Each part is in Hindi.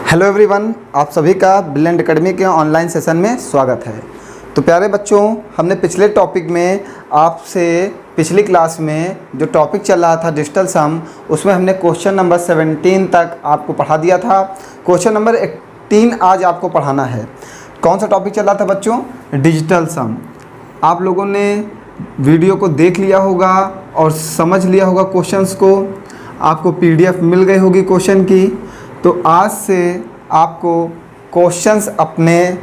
हेलो एवरीवन, आप सभी का ब्रिलियंट एकेडमी के ऑनलाइन सेशन में स्वागत है। तो प्यारे बच्चों, हमने पिछले टॉपिक में आपसे पिछली क्लास में जो टॉपिक चल रहा था डिजिटल सम, उसमें हमने क्वेश्चन नंबर 17 तक आपको पढ़ा दिया था। क्वेश्चन नंबर 18 आज आपको पढ़ाना है। कौन सा टॉपिक चल रहा था बच्चों? डिजिटल सम। आप लोगों ने वीडियो को देख लिया होगा और समझ लिया होगा क्वेश्चंस को। आपको PDF मिल गई होगी क्वेश्चन की। तो आज से आपको क्वेश्चंस अपने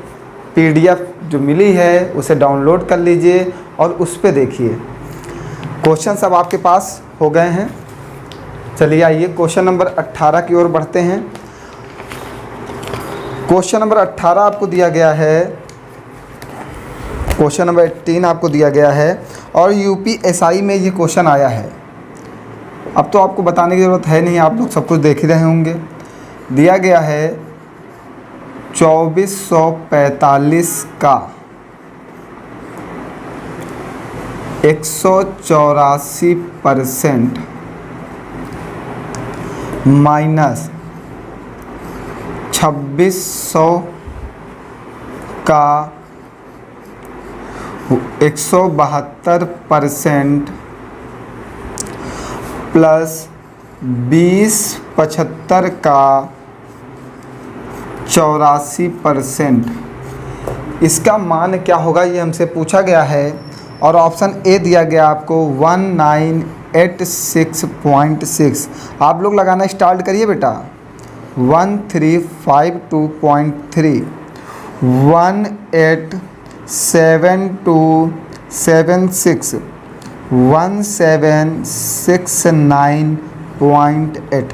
PDF जो मिली है उसे डाउनलोड कर लीजिए और उस पर देखिए। क्वेश्चंस अब आपके पास हो गए हैं। चलिए आइए क्वेश्चन नंबर 18 की ओर बढ़ते हैं। क्वेश्चन नंबर 18 आपको दिया गया है, क्वेश्चन नंबर 18 आपको दिया गया है और UPSI में ये क्वेश्चन आया है। अब तो आपको बताने की ज़रूरत है नहीं, आप लोग सब कुछ देख ही रहे होंगे। दिया गया है 2445 का 184% माइनस 2600 का 172% प्लस 2075 का 84%, इसका मान क्या होगा ये हमसे पूछा गया है। और ऑप्शन ए दिया गया आपको 1986.6। आप लोग लगाना स्टार्ट करिए बेटा। 1352.3, 187276, 1769.8।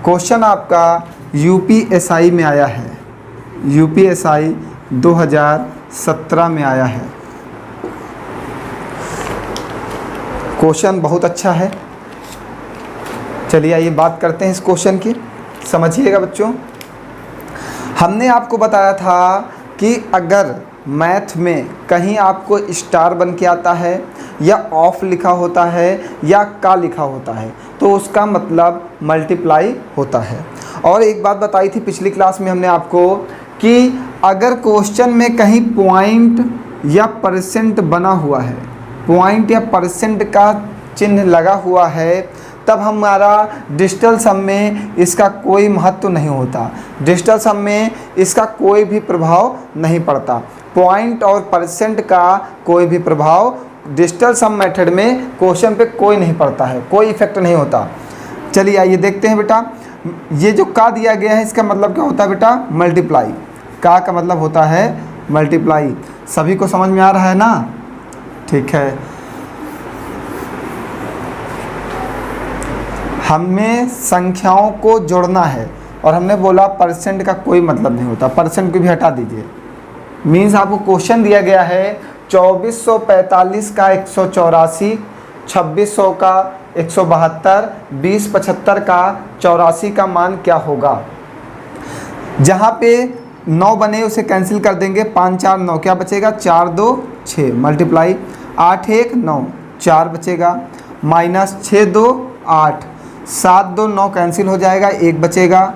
क्वेश्चन आपका UPSI में आया है। UPSI 2017 में आया है। क्वेश्चन बहुत अच्छा है। चलिए आइए बात करते हैं इस क्वेश्चन की। समझिएगा बच्चों, हमने आपको बताया था कि अगर मैथ में कहीं आपको स्टार बन के आता है या ऑफ लिखा होता है या का लिखा होता है तो उसका मतलब मल्टीप्लाई होता है। और एक बात बताई थी पिछली क्लास में हमने आपको कि अगर क्वेश्चन में कहीं पॉइंट या परसेंट बना हुआ है, पॉइंट या परसेंट का चिन्ह लगा हुआ है, तब हमारा डिजिटल सम में इसका कोई महत्व नहीं होता। डिजिटल सम में इसका कोई भी प्रभाव नहीं पड़ता। पॉइंट और परसेंट का कोई भी प्रभाव डिजिटल सम मेथड में क्वेश्चन पे कोई नहीं पड़ता है, कोई इफेक्ट नहीं होता। चलिए आइए देखते हैं बेटा। ये जो का दिया गया है इसका मतलब क्या होता है बेटा? मल्टीप्लाई। का मतलब होता है मल्टीप्लाई। सभी को समझ में आ रहा है ना? ठीक है। हमें संख्याओं को जोड़ना है और हमने बोला परसेंट का कोई मतलब नहीं होता, परसेंट को भी हटा दीजिए। मीन्स आपको क्वेश्चन दिया गया है 2445 का 184, 2600 का 172, 2075 का 84 का मान क्या होगा। जहाँ पे 9 बने उसे कैंसिल कर देंगे। 5 4 9, क्या बचेगा? 4 2 6 मल्टीप्लाई 8 1 9, 4 बचेगा माइनस 6 2 8, 7 2 9 कैंसिल हो जाएगा, 1 बचेगा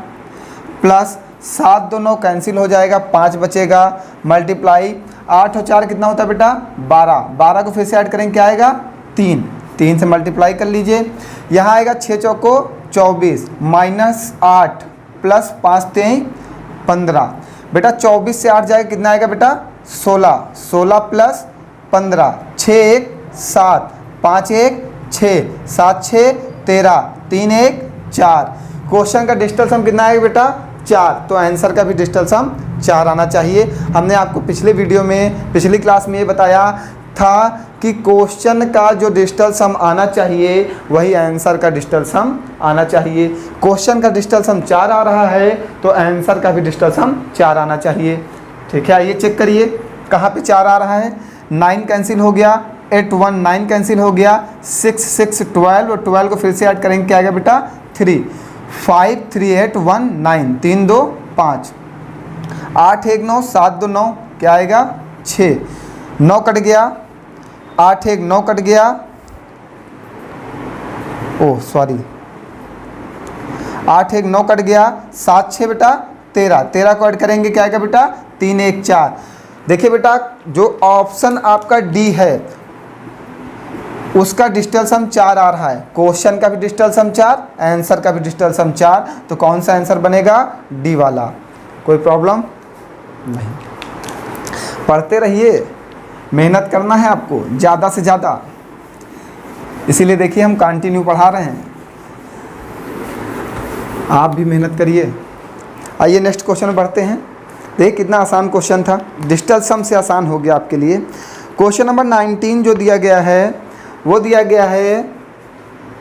प्लस 7 2 9 कैंसिल हो जाएगा, 5 बचेगा मल्टीप्लाई 8 और 4 कितना होता है बेटा? 12। 12 को फिर से ऐड करेंगे, क्या आएगा? 3। 3 से मल्टीप्लाई कर लीजिए। यहाँ आएगा 6 चौको 24 माइनस 8 प्लस 5 3 15। बेटा 24 से 8 जाएगा, कितना आएगा बेटा? 16। 16 प्लस 15, 6 1 7, 5 1 6, 7 6 13, 3 1 4। क्वेश्चन का डिजिटल सम कितना आएगा बेटा? 4। तो आंसर का भी डिजिटल सम 4 आना चाहिए। हमने आपको पिछले वीडियो में, पिछली क्लास में ये बताया था कि क्वेश्चन का जो डिजिटल सम आना चाहिए वही आंसर का डिजिटल सम आना चाहिए। क्वेश्चन का डिजिटल सम 4 आ रहा है तो आंसर का भी डिजिटल सम 4 आना चाहिए। ठीक है, आइए चेक करिए कहाँ पे 4 आ रहा है। 9 कैंसिल हो गया, 8 1 9 कैंसिल हो गया, 6 6 12 और 12 को फिर से ऐड करेंगे, क्या आएगा बेटा? 3। 5 3 8 1 9, 3 2 5, 8 1 9, 7 2 9, क्या आएगा? 6। 9 कट गया, 8 1 9 कट गया, ओह सॉरी 8 1 9 कट गया, 7 6 बेटा 13, 13 को ऐड करेंगे क्या आएगा बेटा 3 1 4। देखिए बेटा जो ऑप्शन आपका डी है उसका डिजिटल सम 4 आ रहा है, क्वेश्चन का भी डिजिटल सम 4, आंसर का भी डिजिटल सम 4, तो कौन सा आंसर बनेगा डी वाला। कोई प्रॉब्लम नहीं, पढ़ते रहिए, मेहनत करना है आपको ज़्यादा से ज़्यादा, इसीलिए देखिए हम कंटिन्यू पढ़ा रहे हैं, आप भी मेहनत करिए। आइए नेक्स्ट क्वेश्चन में बढ़ते हैं। देखिए कितना आसान क्वेश्चन था, डिजिटल सम से आसान हो गया आपके लिए। क्वेश्चन नंबर 19 जो दिया गया है वो दिया गया है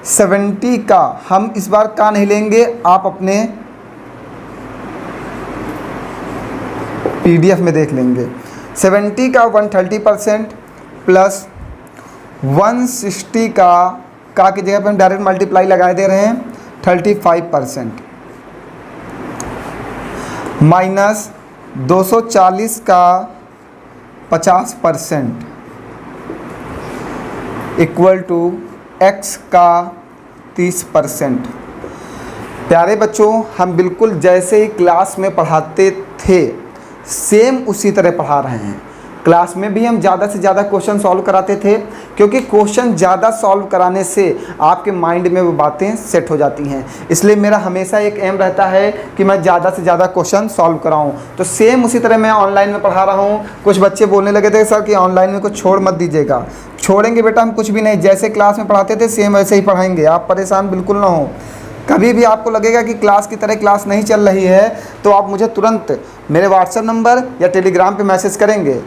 70 का, हम इस बार का नहीं लेंगे, आप अपने PDF में देख लेंगे। 70 का 130% प्लस 160 का की जगह पर हम डायरेक्ट मल्टीप्लाई लगा दे रहे हैं 35% माइनस 240 का 50% इक्वल टू x का 30%। प्यारे बच्चों हम बिल्कुल जैसे ही क्लास में पढ़ाते थे सेम उसी तरह पढ़ा रहे हैं। क्लास में भी हम ज़्यादा से ज़्यादा क्वेश्चन सॉल्व कराते थे, क्योंकि क्वेश्चन ज़्यादा सॉल्व कराने से आपके माइंड में वो बातें सेट हो जाती हैं। इसलिए मेरा हमेशा एक एम रहता है कि मैं ज़्यादा से ज़्यादा क्वेश्चन सॉल्व कराऊं। तो सेम उसी तरह मैं ऑनलाइन में पढ़ा रहा हूं। कुछ बच्चे बोलने लगे थे सर कि ऑनलाइन में कुछ छोड़ मत दीजिएगा। छोड़ेंगे बेटा हम कुछ भी नहीं, जैसे क्लास में पढ़ाते थे सेम वैसे ही पढ़ाएंगे, आप परेशान बिल्कुल ना हो। कभी भी आपको लगेगा कि क्लास की तरह क्लास नहीं चल रही है तो आप मुझे तुरंत मेरे व्हाट्सएप नंबर या टेलीग्राम पे मैसेज करेंगे,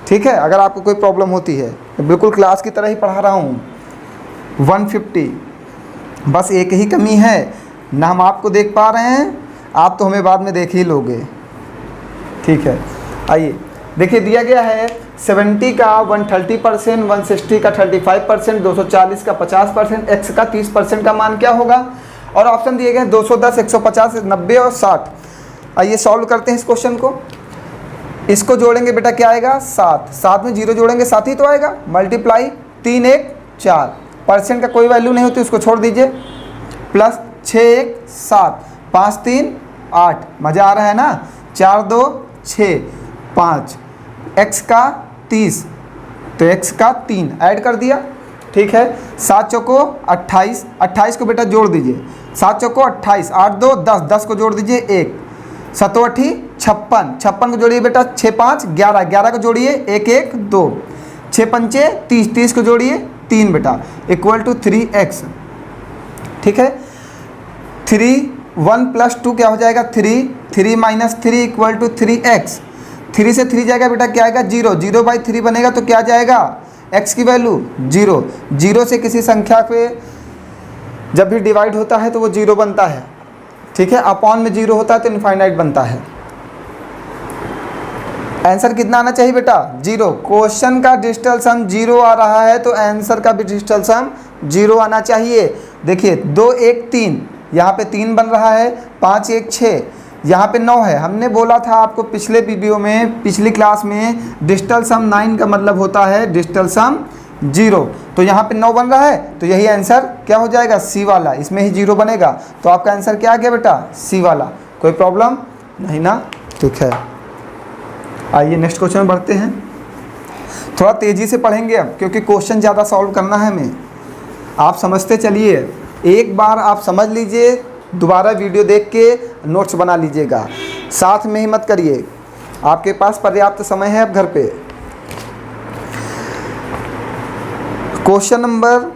ठीक है। अगर आपको कोई प्रॉब्लम होती है तो बिल्कुल क्लास की तरह ही पढ़ा रहा हूँ। 150, बस एक ही कमी है, ना हम आपको देख पा रहे हैं, आप तो हमें बाद में देख ही लोगे, ठीक है। आइए देखिए दिया गया है 70 का 130%, 160 का 35%, 240 का 50%, x का 30% का मान क्या होगा। और ऑप्शन दिए गए 210, 150, 90 और 60। आइए सॉल्व करते हैं इस क्वेश्चन को। इसको जोड़ेंगे बेटा क्या आएगा 7, 7 में 0 जोड़ेंगे 7 ही तो आएगा, मल्टीप्लाई 3 1 4, परसेंट का कोई वैल्यू नहीं होती उसको छोड़ दीजिए, प्लस 6 1 7, 5 3 8, मज़ा आ रहा है ना, 4 2 6 5, x का 30 तो x का 3 ऐड कर दिया, ठीक है। 7 चौको 28, 28 को बेटा जोड़ दीजिए, 7 चौको 28, 8 2 10, 10 को जोड़ दीजिए 1, 7 8 56, 56 को जोड़िए बेटा 6 5 11, 11 को जोड़िए 1 1 2, 6 5 30, 30 को जोड़िए 3 बेटा इक्वल टू 3x, ठीक है। 3 1 प्लस 2 क्या हो जाएगा 3, 3 माइनस 3 इक्वल टू 3x, 3 से 3 जाएगा बेटा क्या आएगा 0, 0 बाई 3 बनेगा तो क्या जाएगा x की वैल्यू 0, 0 से किसी संख्या पे जब भी डिवाइड होता है तो वो 0 बनता है, ठीक है। अपॉन में 0 होता है तो इनफाइनाइट बनता है। आंसर कितना आना चाहिए बेटा 0। क्वेश्चन का डिजिटल सम 0 आ रहा है तो आंसर का भी डिजिटल सम 0 आना चाहिए। देखिए 2 1 3, यहाँ पे 3 बन रहा है, 5 1 6, यहाँ पे 9 है। हमने बोला था आपको पिछले वीडियो में, पिछली क्लास में, डिजिटल सम 9 का मतलब होता है डिजिटल सम 0। तो यहाँ पे 9 बन रहा है तो यही आंसर क्या हो जाएगा सी वाला, इसमें ही 0 बनेगा। तो आपका आंसर क्या आ गया बेटा सी वाला। कोई प्रॉब्लम नहीं ना, ठीक है। आइए नेक्स्ट क्वेश्चन में बढ़ते हैं। थोड़ा तेज़ी से पढ़ेंगे अब, क्योंकि क्वेश्चन ज़्यादा सॉल्व करना है हमें। आप समझते चलिए, एक बार आप समझ लीजिए, दोबारा वीडियो देख के नोट्स बना लीजिएगा, साथ में ही मत करिए, आपके पास पर्याप्त समय है अब घर पे। क्वेश्चन नंबर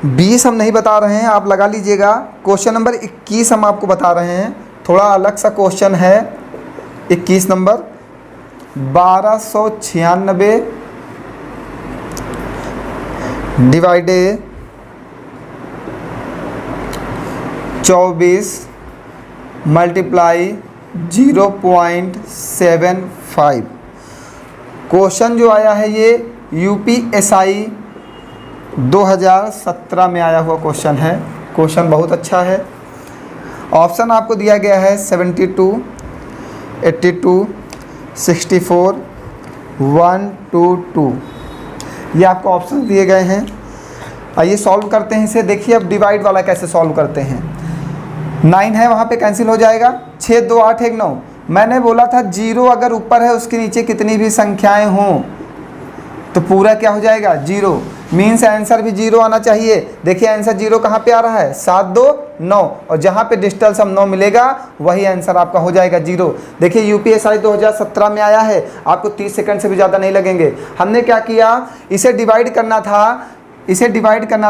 20 हम नहीं बता रहे हैं, आप लगा लीजिएगा। क्वेश्चन नंबर 21 हम आपको बता रहे हैं, थोड़ा अलग सा क्वेश्चन है। 21 नंबर 1296 डिवाइडेड 24 मल्टीप्लाई 0.75। क्वेश्चन जो आया है ये UPSI 2017 में आया हुआ क्वेश्चन है। क्वेश्चन बहुत अच्छा है। ऑप्शन आपको दिया गया है 72, 82, 64, 1 2 2, ये आपको ऑप्शन दिए गए हैं। आइए सॉल्व करते हैं इसे। देखिए अब डिवाइड वाला कैसे सॉल्व करते हैं। 9 है वहाँ पे कैंसिल हो जाएगा, 6 2 8 1 9। मैंने बोला था 0 अगर ऊपर है उसके नीचे कितनी भी संख्याएं हों तो पूरा क्या हो जाएगा 0, मीन्स आंसर भी 0 आना चाहिए। देखिए आंसर 0 कहाँ पे आ रहा है, 7 2 9, और जहाँ पे डिजिटल सम 9 मिलेगा वही आंसर आपका हो जाएगा 0। देखिए यूपीएसआई 2017 में आया है, आपको 30 सेकंड से भी ज़्यादा नहीं लगेंगे। हमने क्या किया, इसे डिवाइड करना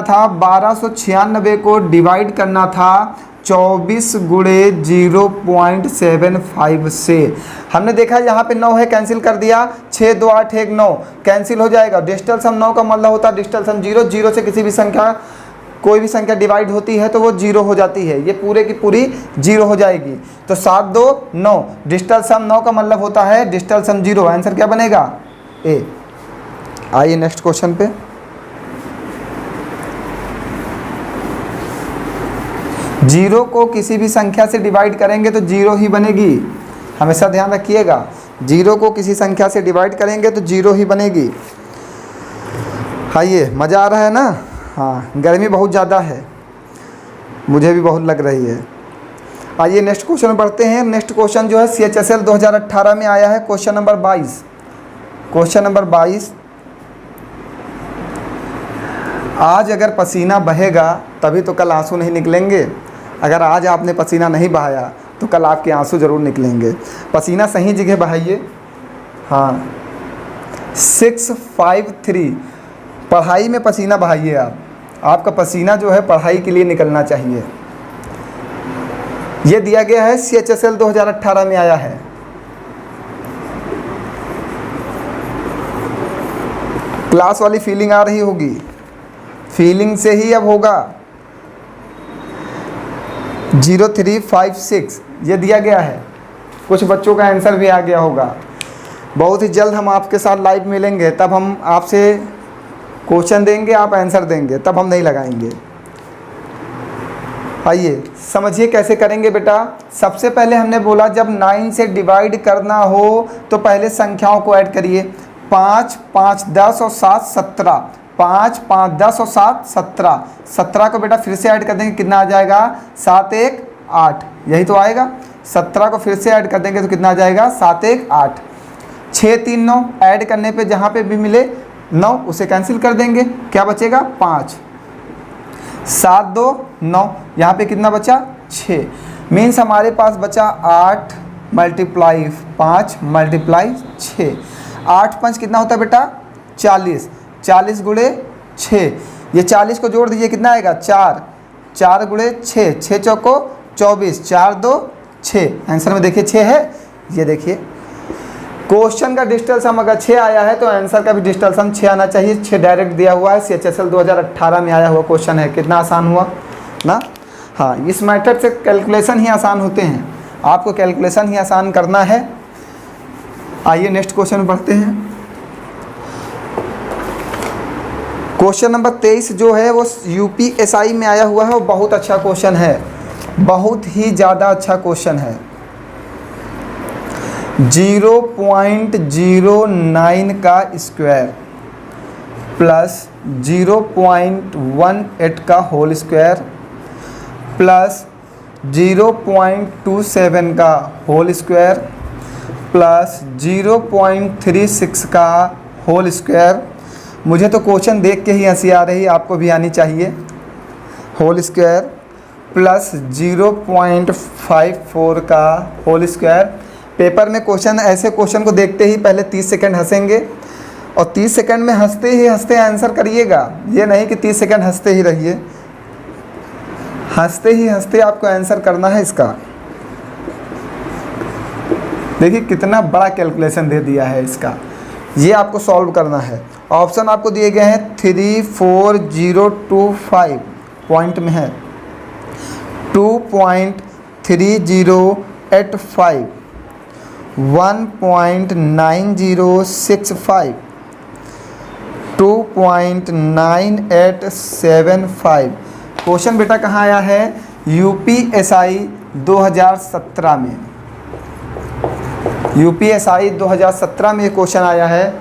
था 1296 को डिवाइड करना था 24 गुणे 0.75 से। हमने देखा यहाँ पे 9 है, कैंसिल कर दिया, 6 2 8 1 9 कैंसिल हो जाएगा। डिजिटल सम 9 का मतलब होता है डिजिटल सम 0, 0 से किसी भी संख्या कोई भी संख्या डिवाइड होती है तो वो 0 हो जाती है, ये पूरे की पूरी 0 हो जाएगी। तो 7 2 9 डिजिटल सम 9 का मतलब होता है डिजिटल सम 0। आंसर क्या बनेगा ए। आइए नेक्स्ट क्वेश्चन पे। जीरो को किसी भी संख्या से डिवाइड करेंगे तो 0 ही बनेगी, हमेशा ध्यान रखिएगा। 0 को किसी संख्या से डिवाइड करेंगे तो 0 ही बनेगी। आइए, मज़ा आ रहा है ना। हाँ, गर्मी बहुत ज़्यादा है, मुझे भी बहुत लग रही है। आइए नेक्स्ट क्वेश्चन में बढ़ते हैं। नेक्स्ट क्वेश्चन जो है CHSL 2018 में आया है, क्वेश्चन नंबर 22। क्वेश्चन नंबर 22, आज अगर पसीना बहेगा तभी तो कल आंसू नहीं निकलेंगे। अगर आज आपने पसीना नहीं बहाया तो कल आपके आंसू ज़रूर निकलेंगे। पसीना सही जगह बहाइए। हाँ, 653 पढ़ाई में पसीना बहाइए आप। आपका पसीना जो है पढ़ाई के लिए निकलना चाहिए। ये दिया गया है CHSL 2018 में आया है। क्लास वाली फीलिंग आ रही होगी, फीलिंग से ही अब होगा। 0356 ये दिया गया है। कुछ बच्चों का आंसर भी आ गया होगा। बहुत ही जल्द हम आपके साथ लाइव मिलेंगे, तब हम आपसे क्वेश्चन देंगे, आप आंसर देंगे, तब हम नहीं लगाएंगे। आइए समझिए कैसे करेंगे बेटा। सबसे पहले हमने बोला जब 9 से डिवाइड करना हो तो पहले संख्याओं को ऐड करिए। 5 5 10 और 7 17, 5 5 10 और 7 17। 17 को बेटा फिर से ऐड कर देंगे, कितना आ जाएगा 7 1 8, यही तो आएगा। 17 को फिर से ऐड कर देंगे तो कितना आ जाएगा 7 1 8। 6 3 9 ऐड करने पे जहाँ पे भी मिले 9 उसे कैंसिल कर देंगे, क्या बचेगा 5। 7 2 9, यहाँ पे कितना बचा 6, मीन्स हमारे पास बचा 8 मल्टीप्लाई 5 मल्टीप्लाई 6। 8 5 कितना होता है बेटा 40, 40 गुणे 6, ये 40 को जोड़ दीजिए कितना आएगा 4, 4 गुणे 6, 6 चौको 24, 4 2 6। आंसर में देखिए 6 है। ये देखिए क्वेश्चन का डिजिटल सम अगर 6 आया है तो आंसर का भी डिजिटल सम 6 आना चाहिए। 6 डायरेक्ट दिया हुआ है, CHSL 2018 में आया हुआ क्वेश्चन है। कितना आसान हुआ ना। हाँ, इस मेथड से कैलकुलेशन ही आसान होते हैं, आपको कैलकुलेशन ही आसान करना है। आइए नेक्स्ट क्वेश्चन में बढ़ते हैं। क्वेश्चन नंबर 23 जो है वो UPSI में आया हुआ है, वो बहुत अच्छा क्वेश्चन है, बहुत ही ज़्यादा अच्छा क्वेश्चन है। 0.09 का स्क्वायर प्लस 0.18 का होल स्क्वायर प्लस 0.27 का होल स्क्वायर प्लस 0.36 का होल स्क्वायर। मुझे तो क्वेश्चन देख के ही हंसी आ रही, आपको भी आनी चाहिए। होल स्क्वायर प्लस 0.54 का होल स्क्वायर। पेपर में क्वेश्चन, ऐसे क्वेश्चन को देखते ही पहले 30 सेकंड हंसेंगे और 30 सेकंड में हंसते ही हंसते आंसर करिएगा। ये नहीं कि 30 सेकंड हंसते ही रहिए, हंसते ही हंसते आपको आंसर करना है इसका। देखिए कितना बड़ा कैलकुलेशन दे दिया है इसका, ये आपको सॉल्व करना है। ऑप्शन आपको दिए गए हैं 34025 पॉइंट में है, 2.3085, 1.9065, 2.9875। क्वेश्चन बेटा कहाँ आया है UPSI 2017 में। UPSI 2017 में क्वेश्चन आया है।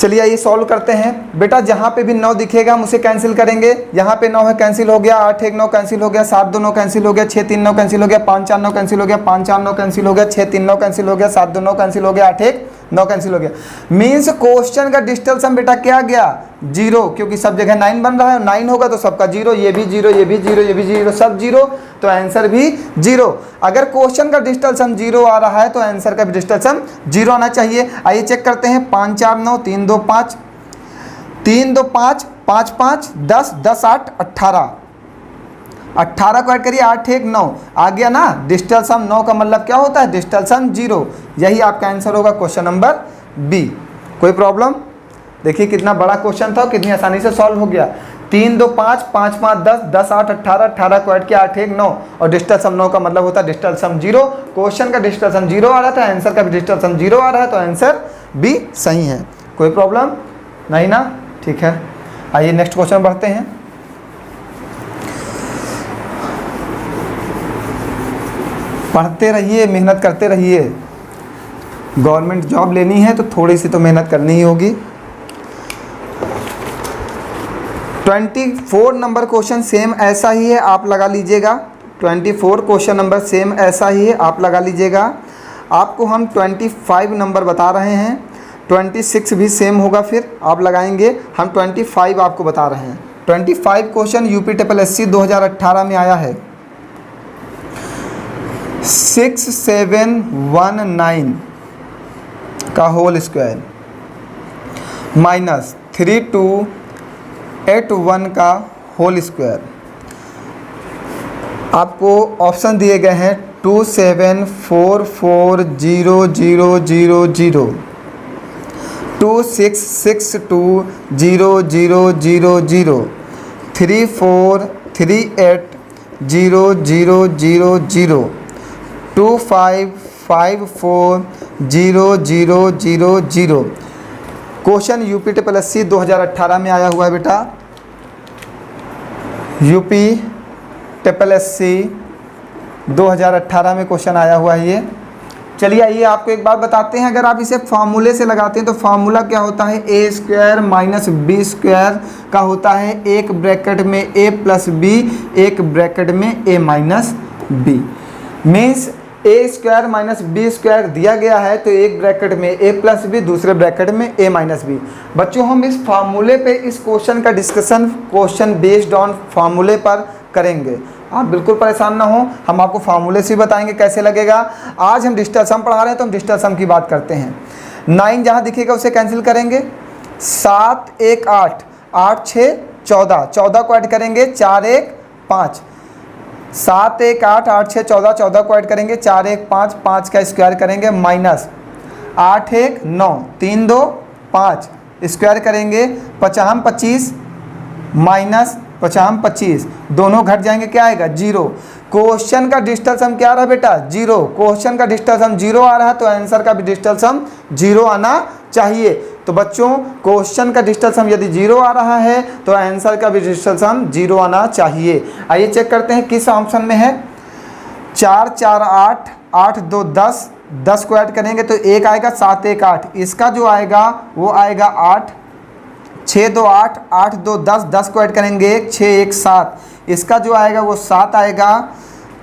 चलिए ये सॉल्व करते हैं। बेटा जहाँ पे भी 9 दिखेगा हम उसे कैंसिल करेंगे। यहाँ पे 9 है, कैंसिल हो गया। 8 1 9 कैंसिल हो गया। 7 2 9 कैंसिल हो गया। 6 3 9 कैंसिल हो गया। 5 4 9 कैंसिल हो गया। 5 4 9 कैंसिल हो गया। 6 3 9 कैंसिल हो गया। 7 2 9 कैंसिल हो गया। 8 1 9 कैंसिल हो गया। मीन्स क्वेश्चन का डिजिटल सम बेटा क्या गया? 0, क्योंकि सब जगह 9 बन रहा है। 9 होगा तो सबका 0, ये भी 0, ये भी 0, ये भी 0, सब 0, तो आंसर भी 0। अगर क्वेश्चन का डिजिटल सम 0 आ रहा है तो आंसर का भी डिजिटल सम 0 आना चाहिए। आइए चेक करते हैं। 5 4 9 3 2 5, 3 2 5, 5 5 10, 10 8 18, 18 को ऐड करिए। 8 1 9 आ गया ना। डिजिटल सम 9 का मतलब क्या होता है? डिजिटल सम 0। यही आपका आंसर होगा क्वेश्चन नंबर बी। कोई प्रॉब्लम? देखिए कितना बड़ा क्वेश्चन था, कितनी आसानी से सॉल्व हो गया। 3 2 5, 5 5 10, 10 8 18, 18 को ऐड किया। 8 1 9 और डिजिटल सम 9 का मतलब होता है डिजिटल सम 0। क्वेश्चन का डिजिटल सम 0 आ रहा था, आंसर का भी डिजिटल सम 0 आ रहा है, तो आंसर बी सही है। कोई प्रॉब्लम नहीं ना? ठीक है, आइए नेक्स्ट क्वेश्चन बढ़ते हैं। पढ़ते रहिए, मेहनत करते रहिए। गवर्नमेंट जॉब लेनी है तो थोड़ी सी तो मेहनत करनी ही होगी। 24 नंबर क्वेश्चन सेम ऐसा ही है, आप लगा लीजिएगा। 24 क्वेश्चन नंबर सेम ऐसा ही है, आप लगा लीजिएगा। आपको हम 25 नंबर बता रहे हैं। 26 भी सेम होगा, फिर आप लगाएंगे। हम 25 आपको बता रहे हैं। 25 क्वेश्चन UPSSC 2018 में आया है। 6719 का होल स्क्वायर माइनस 3281 का होल स्क्वायर। आपको ऑप्शन दिए गए हैं 27440000, 26620000, 34380000, 25540000। क्वेश्चन UPSSC 2018 में आया हुआ है बेटा। UPSSC 2018 में क्वेश्चन आया हुआ है ये। चलिए आइए आपको एक बात बताते हैं। अगर आप इसे फार्मूले से लगाते हैं तो फार्मूला क्या होता है? a square minus B square का होता है, एक ब्रैकेट में a प्लस बी, एक ब्रैकेट में a minus B. Means a square minus B square दिया गया है तो एक ब्रैकेट में a प्लस बी, दूसरे ब्रैकेट में a माइनस बी। बच्चों हम इस फार्मूले पे इस क्वेश्चन का डिस्कशन क्वेश्चन बेस्ड ऑन फार्मूले पर करेंगे। आप बिल्कुल परेशान ना हो, हम आपको फार्मूले से बताएंगे कैसे लगेगा। आज हम डिजिटल सम पढ़ा रहे हैं तो हम डिजिटल सम की बात करते हैं। 9 जहाँ दिखेगा उसे कैंसिल करेंगे। 7 1 8, 8 6 14, 14 को ऐड करेंगे। 4 1 5, 7 1 8, 8 6 14, 14 को ऐड करेंगे। 4 1 5, 5 का स्क्वायर करेंगे माइनस 8 1 9, 3 2 5 स्क्वायर करेंगे। 50 25 माइनस 50 25, दोनों घट जाएंगे, क्या आएगा? 0। क्वेश्चन का डिजिटल सम क्या आ रहा है बेटा? 0। क्वेश्चन का डिजिटल सम 0 आ रहा है तो आंसर का भी डिजिटल सम 0 आना चाहिए। तो बच्चों क्वेश्चन का डिजिटल सम यदि 0 आ रहा है तो आंसर का भी डिजिटल सम 0 आना चाहिए। आइए चेक करते हैं किस ऑप्शन में है। 4 4 8, 8 2 10, 10 को ऐड करेंगे तो 1 आएगा। 7 1 8, इसका जो आएगा वो आएगा 8। 6 2 8, 8 2 10, 10 को ऐड करेंगे 6 1 7, इसका जो आएगा वो 7 आएगा।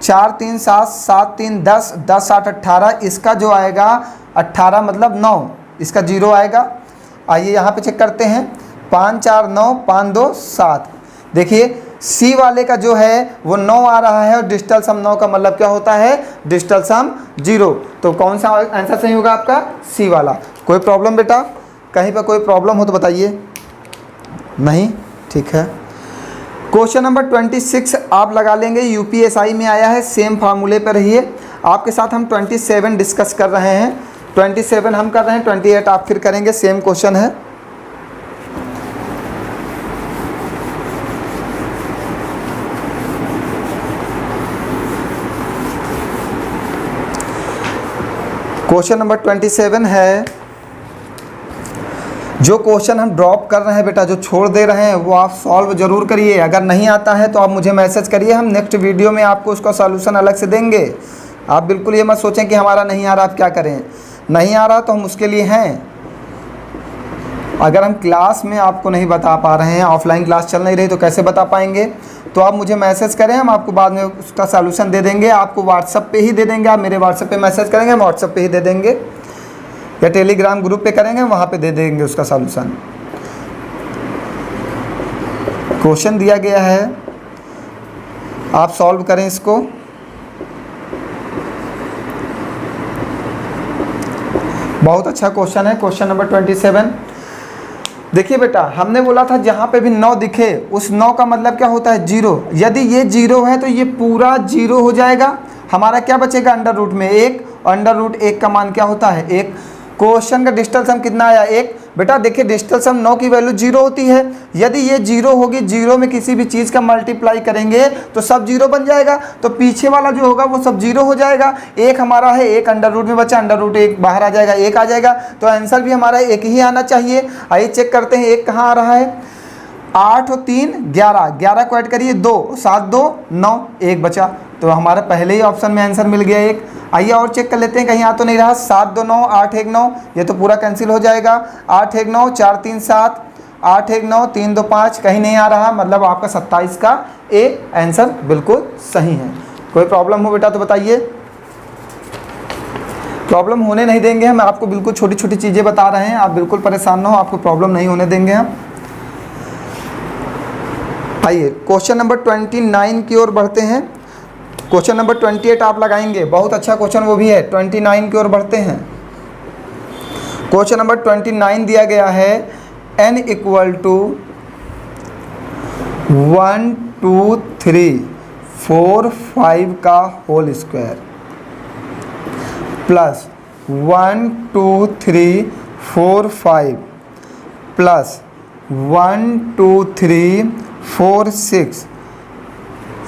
4 3 7, 7 3 10, 10 8 18, इसका जो आएगा 18 मतलब 9, इसका 0 आएगा। आइए यहाँ पे चेक करते हैं। 5 4 9, 5 2 7। देखिए सी वाले का जो है वो 9 आ रहा है और डिजिटल सम 9 का मतलब क्या होता है? डिजिटल सम 0। तो कौन सा आंसर सही होगा आपका? सी वाला। कोई प्रॉब्लम बेटा? कहीं पर कोई प्रॉब्लम हो तो बताइए। नहीं? ठीक है। क्वेश्चन नंबर 26 आप लगा लेंगे। UPSI में आया है, सेम फार्मूले पर रहिए। आपके साथ हम 27 डिस्कस कर रहे हैं। 27 हम कर रहे हैं, 28 आप फिर करेंगे। सेम क्वेश्चन है। क्वेश्चन नंबर 27 है। जो क्वेश्चन हम ड्रॉप कर रहे हैं बेटा, जो छोड़ दे रहे हैं, वो आप सॉल्व जरूर करिए। अगर नहीं आता है तो आप मुझे मैसेज करिए, हम नेक्स्ट वीडियो में आपको उसका सॉल्यूशन अलग से देंगे। आप बिल्कुल ये मत सोचें कि हमारा नहीं आ रहा, आप क्या करें। नहीं आ रहा तो हम उसके लिए हैं। अगर हम क्लास में आपको नहीं बता पा रहे हैं, ऑफलाइन क्लास चल नहीं रही, तो कैसे बता पाएंगे? तो आप मुझे मैसेज करें, हम आपको बाद में उसका सॉल्यूशन दे देंगे। आपको व्हाट्सएप पे ही दे देंगे, आप मेरे व्हाट्सएप पे मैसेज करेंगे, हम व्हाट्सएप पे ही दे देंगे, या टेलीग्राम ग्रुप पे करेंगे, वहाँ पे दे देंगे उसका सॉल्यूशन। क्वेश्चन दिया गया है, आप सॉल्व करें इसको। बहुत अच्छा क्वेश्चन है, क्वेश्चन नंबर 27। देखिए बेटा, हमने बोला था जहाँ पे भी 9 दिखे उस 9 का मतलब क्या होता है? 0। यदि ये 0 है तो ये पूरा 0 हो जाएगा। हमारा क्या बचेगा? अंडर रूट में 1, अंडर रूट 1 का मान क्या होता है? 1। क्वेश्चन का डिजिटल सम कितना आया? 1। बेटा देखिए, डिजिटल सम 9 की वैल्यू 0 होती है। यदि ये 0 होगी, 0 में किसी भी चीज़ का मल्टीप्लाई करेंगे तो सब 0 बन जाएगा, तो पीछे वाला जो होगा वो सब 0 हो जाएगा। 1 हमारा है, 1 अंडर रूट में बचा, अंडर रूट 1 बाहर आ जाएगा, 1 आ जाएगा, तो आंसर भी हमारा 1 ही आना चाहिए। आइए चेक करते हैं 1 कहाँ आ रहा है। 8 और 3 11, 11 को ऐड करिए 2, 7 2 9, 1 बचा, तो हमारा पहले ही ऑप्शन में आंसर मिल गया 1। आइए और चेक कर लेते हैं कहीं आ तो नहीं रहा। 7 2 9, 8 1 9, ये तो पूरा कैंसिल हो जाएगा। 8 1 9, 4 3 7, 8 1 9, 3 2 5, कहीं नहीं आ रहा, मतलब आपका 27 का ए आंसर बिल्कुल सही है। कोई प्रॉब्लम हो बेटा तो बताइए। प्रॉब्लम होने नहीं देंगे हम, आपको बिल्कुल छोटी छोटी चीज़ें बता रहे हैं, आप बिल्कुल परेशान ना हो, आपको प्रॉब्लम नहीं होने देंगे हम। आइए क्वेश्चन नंबर 29 की ओर बढ़ते हैं। क्वेश्चन नंबर 28 आप लगाएंगे, बहुत अच्छा क्वेश्चन वो भी है। 29 की ओर बढ़ते हैं। क्वेश्चन नंबर 29 दिया गया है, n इक्वल टू 1 2 3 4 5 का होल स्क्वायर प्लस 1 2 3 4 5 प्लस 1 2 3 4 6,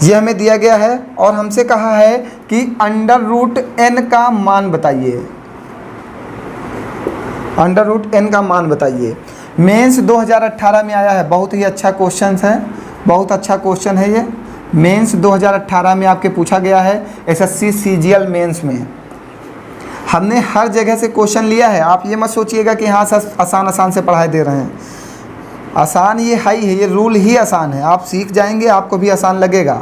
ये हमें दिया गया है और हमसे कहा है कि अंडर रूट n का मान बताइए। अंडर रूट n का मान बताइए। मेंस 2018 में आया है, बहुत ही अच्छा क्वेश्चन है, बहुत अच्छा क्वेश्चन है ये। मेंस 2018 में आपके पूछा गया है, एसएससी सीजीएल मेंस में। हमने हर जगह से क्वेश्चन लिया है, आप ये मत सोचिएगा कि हाँ सर आसान आसान से पढ़ाई दे रहे हैं। आसान ये है ही है, ये रूल ही आसान है, आप सीख जाएंगे आपको भी आसान लगेगा।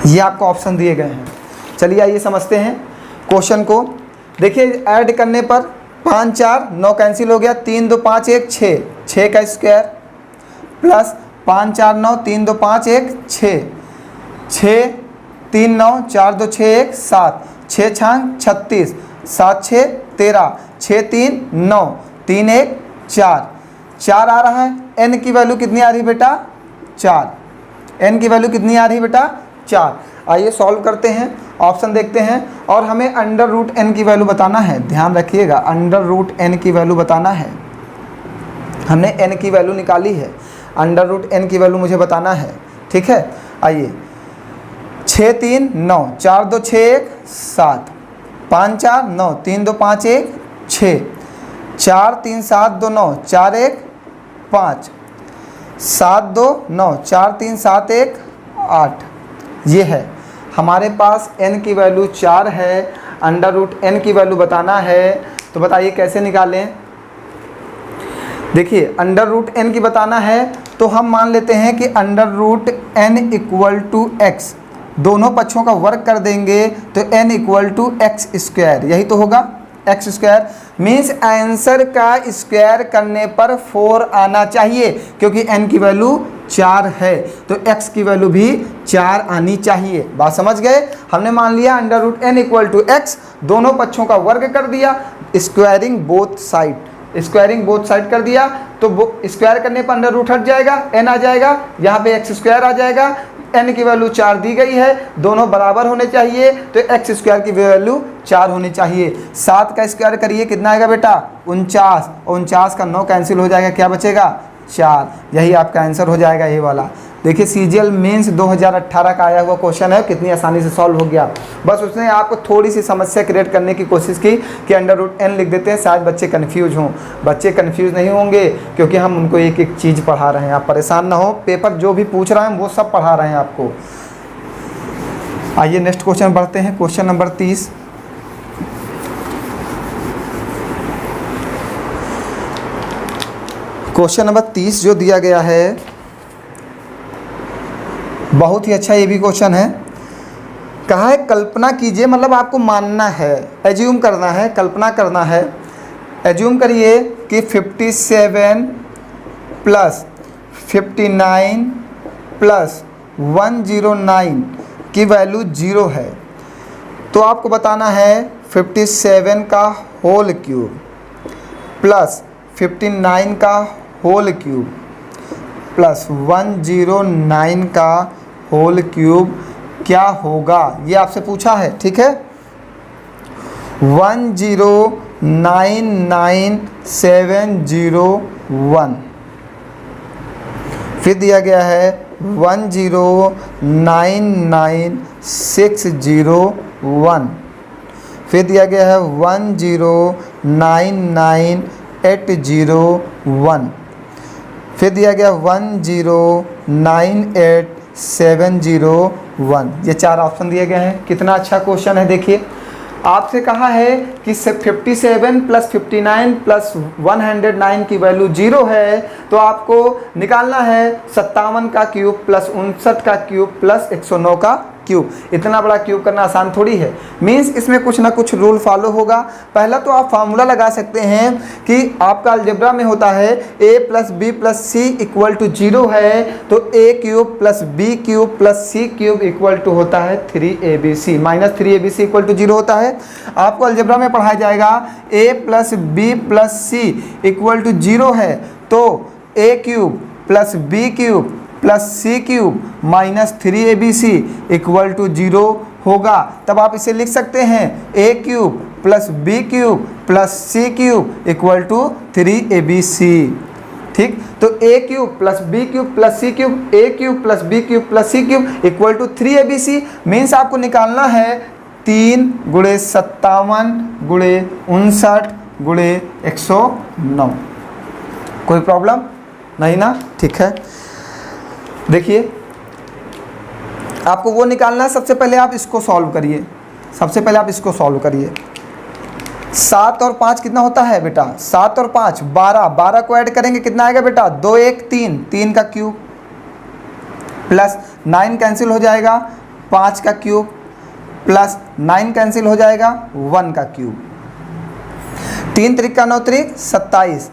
ये आपको ऑप्शन दिए गए हैं। चलिए आइए समझते हैं क्वेश्चन को। देखिए ऐड करने पर 5 4 9 कैंसिल हो गया, 3 2 5 1 6, 6 का स्क्वायर प्लस 5 4 9, 3 2 5 1 6, 6 3 9, 4 2 6 1 7, 6 6 36, 7 6 13, 6 3 9, 3 1 4, 4 आ रहा है। n की वैल्यू कितनी आ रही बेटा? 4। n की वैल्यू कितनी आ रही बेटा? 4। आइए सॉल्व करते हैं, ऑप्शन देखते हैं, और हमें अंडर रूट n की वैल्यू बताना है। ध्यान रखिएगा, अंडर रूट n की वैल्यू बताना है। हमने n की वैल्यू निकाली है, अंडर रूट n की वैल्यू मुझे बताना है, ठीक है। आइए 6 3 9, 4 2 6 1 7, 5 4 9, 3 2 5 1 6, 4 3 7 2 9, 4 1 5, 7 2 9, 4 3 7 1 8, ये है हमारे पास। n की वैल्यू 4 है, अंडर रूट n की वैल्यू बताना है, तो बताइए कैसे निकालें। देखिए अंडर रूट n की बताना है तो हम मान लेते हैं कि under root n equal to x, दोनों पक्षों का वर्ग कर देंगे तो n equal to x square, यही तो होगा एक्स स्क्वायर। मीन्स आंसर का स्क्वायर करने पर 4 आना चाहिए, क्योंकि n की वैल्यू 4 है तो x की वैल्यू भी 4 आनी चाहिए। बात समझ गए? हमने मान लिया under root n equal to x, दोनों पक्षों का वर्ग कर दिया, squaring both side, squaring both side कर दिया, तो स्क्वायर करने पर अंडर रूट हट जाएगा, n आ जाएगा, यहाँ पे एक्स स्क्वायर आ जाएगा। n की वैल्यू 4 दी गई है, दोनों बराबर होने चाहिए, तो एक्स स्क्वायर की वैल्यू 4 होनी चाहिए। 7 का स्क्वायर करिए, कितना आएगा बेटा? 49, 49 का 9 कैंसिल हो जाएगा, क्या बचेगा? 4। यही आपका आंसर हो जाएगा ये वाला। देखिए सीजीएल मेंस 2018 का आया हुआ क्वेश्चन है, कितनी आसानी से सॉल्व हो गया। बस उसने आपको थोड़ी सी समस्या क्रिएट करने की कोशिश की कि अंडर रूट n लिख देते हैं, शायद बच्चे कन्फ्यूज हों। बच्चे कन्फ्यूज नहीं होंगे, क्योंकि हम उनको एक एक चीज़ पढ़ा रहे हैं। आप परेशान ना हो, पेपर जो भी पूछ रहे हैं वो सब पढ़ा रहे हैं आपको। आइए नेक्स्ट क्वेश्चन बढ़ते हैं, क्वेश्चन नंबर 30। क्वेश्चन नंबर 30 जो दिया गया है, बहुत ही अच्छा ये भी क्वेश्चन है। कहा है कल्पना कीजिए, मतलब आपको मानना है, एज्यूम करना है, कल्पना करना है। एज्यूम करिए कि 57 प्लस 59 प्लस 109 की वैल्यू 0 है। तो आपको बताना है 57 का होल क्यूब प्लस 59 का होल क्यूब प्लस 109 का होल क्यूब क्या होगा, ये आपसे पूछा है। ठीक है, 1099701, फिर दिया गया है 1099601, फिर दिया गया है 1099801, फिर दिया गया 1098701। ये 4 ऑप्शन दिए गए हैं। कितना अच्छा क्वेश्चन है। देखिए आपसे कहा है कि 57 प्लस 59 प्लस 109 की वैल्यू 0 है, तो आपको निकालना है 57 का क्यूब प्लस 59 का क्यूब प्लस 109 का क्यूब। इतना बड़ा क्यूब करना आसान थोड़ी है। मीन्स इसमें कुछ ना कुछ रूल फॉलो होगा। पहला तो आप फार्मूला लगा सकते हैं कि आपका अलजेब्रा में होता है a plus B plus C equal to 0 है, तो a cube plus B cube plus C cube equal to होता है 3abc, minus 3abc equal to 0 होता है। आपको अलजेब्रा में पढ़ाया जाएगा a plus B plus C equal to 0 है, तो a cube plus B cube plus C cube minus 3abc equal to 0 होगा। तब आप इसे लिख सकते हैं a cube plus B cube plus C cube equal to 3abc। ठीक, तो a cube plus B cube plus C cube, a cube plus B cube plus C cube equal to 3abc। Means आपको निकालना है 3 गुणे 57 गुणे 59 गुणे 109। कोई प्रॉब्लम नहीं ना? ठीक है, देखिए आपको वो निकालना है। सबसे पहले आप इसको सॉल्व करिए, सबसे पहले आप इसको सॉल्व करिए। 7 और 5 कितना होता है बेटा? 7 और 5 12, 12 को ऐड करेंगे कितना आएगा बेटा? 2 1 3, 3 का क्यूब प्लस 9 कैंसिल हो जाएगा, 5 का क्यूब प्लस 9 कैंसिल हो जाएगा, 1 का क्यूब। 3 त्रिक का 9 त्रिक 27,